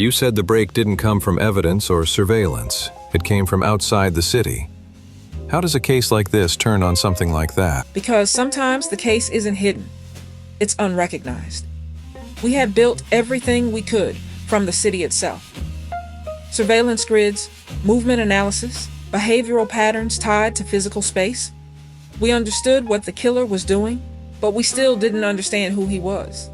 You said the break didn't come from evidence or surveillance. It came from outside the city. How does a case like this turn on something like that? Because sometimes the case isn't hidden. It's unrecognized. We had built everything we could from the city itself. Surveillance grids, movement analysis, behavioral patterns tied to physical space. We understood what the killer was doing, but we still didn't understand who he was.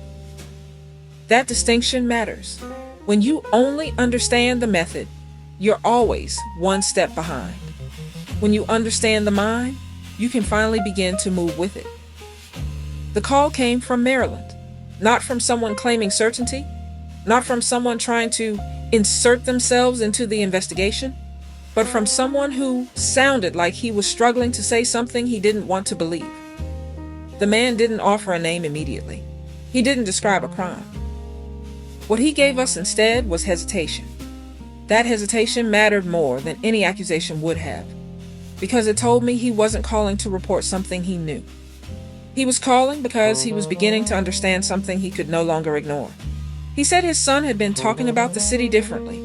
That distinction matters. When you only understand the method, you're always one step behind. When you understand the mind, you can finally begin to move with it. The call came from Maryland, not from someone claiming certainty, not from someone trying to insert themselves into the investigation, but from someone who sounded like he was struggling to say something he didn't want to believe. The man didn't offer a name immediately. He didn't describe a crime. What he gave us instead was hesitation. That hesitation mattered more than any accusation would have, because it told me he wasn't calling to report something he knew. He was calling because he was beginning to understand something he could no longer ignore. He said his son had been talking about the city differently.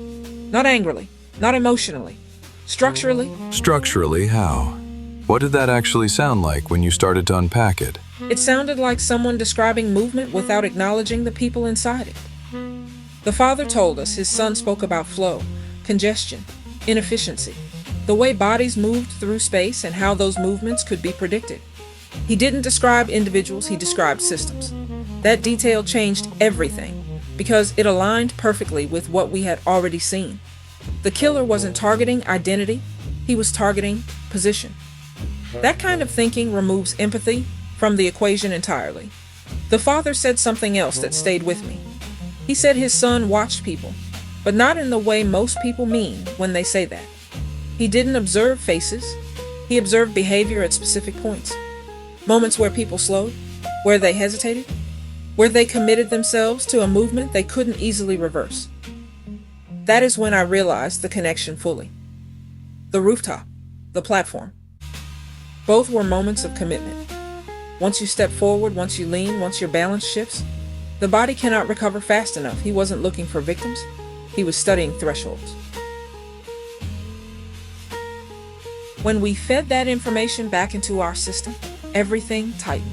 Not angrily, not emotionally. Structurally. Structurally, how? What did that actually sound like when you started to unpack it? It sounded like someone describing movement without acknowledging the people inside it. The father told us his son spoke about flow, congestion, inefficiency, the way bodies moved through space and how those movements could be predicted. He didn't describe individuals, he described systems. That detail changed everything because it aligned perfectly with what we had already seen. The killer wasn't targeting identity, he was targeting position. That kind of thinking removes empathy from the equation entirely. The father said something else that stayed with me. He said his son watched people, but not in the way most people mean when they say that. He didn't observe faces, he observed behavior at specific points. Moments where people slowed, where they hesitated, where they committed themselves to a movement they couldn't easily reverse. That is when I realized the connection fully. The rooftop, the platform. Both were moments of commitment. Once you step forward, once you lean, once your balance shifts, the body cannot recover fast enough. He wasn't looking for victims. He was studying thresholds. When we fed that information back into our system, everything tightened.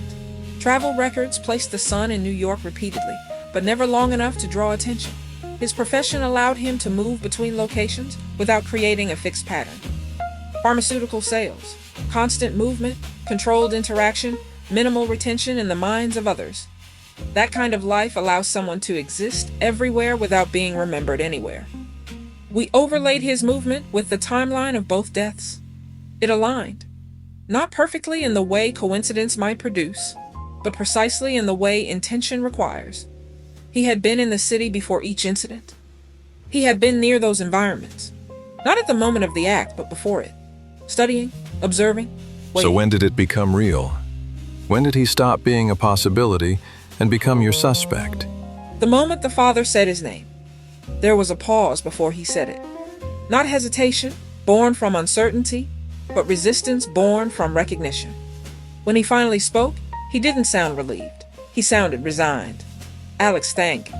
Travel records placed the son in New York repeatedly, but never long enough to draw attention. His profession allowed him to move between locations without creating a fixed pattern. Pharmaceutical sales, constant movement, controlled interaction, minimal retention in the minds of others. That kind of life allows someone to exist everywhere without being remembered anywhere. We overlaid his movement with the timeline of both deaths. It aligned, not perfectly in the way coincidence might produce, but precisely in the way intention requires. He had been in the city before each incident. He had been near those environments, not at the moment of the act, but before it, studying, observing, waiting. So when did it become real? When did he stop being a possibility and become your suspect? The moment the father said his name, there was a pause before he said it. Not hesitation, born from uncertainty, but resistance born from recognition. When he finally spoke, he didn't sound relieved. He sounded resigned. Alex, thank.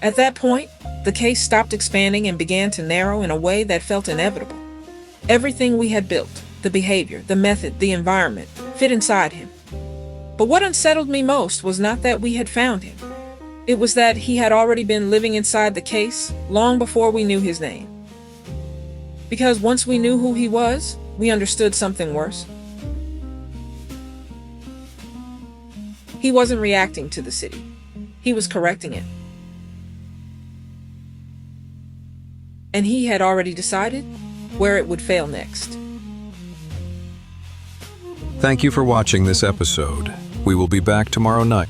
At that point, the case stopped expanding and began to narrow in a way that felt inevitable. Everything we had built, the behavior, the method, the environment, fit inside him. But what unsettled me most was not that we had found him. It was that he had already been living inside the case long before we knew his name. Because once we knew who he was, we understood something worse. He wasn't reacting to the city. He was correcting it. And he had already decided where it would fail next. Thank you for watching this episode. We will be back tomorrow night.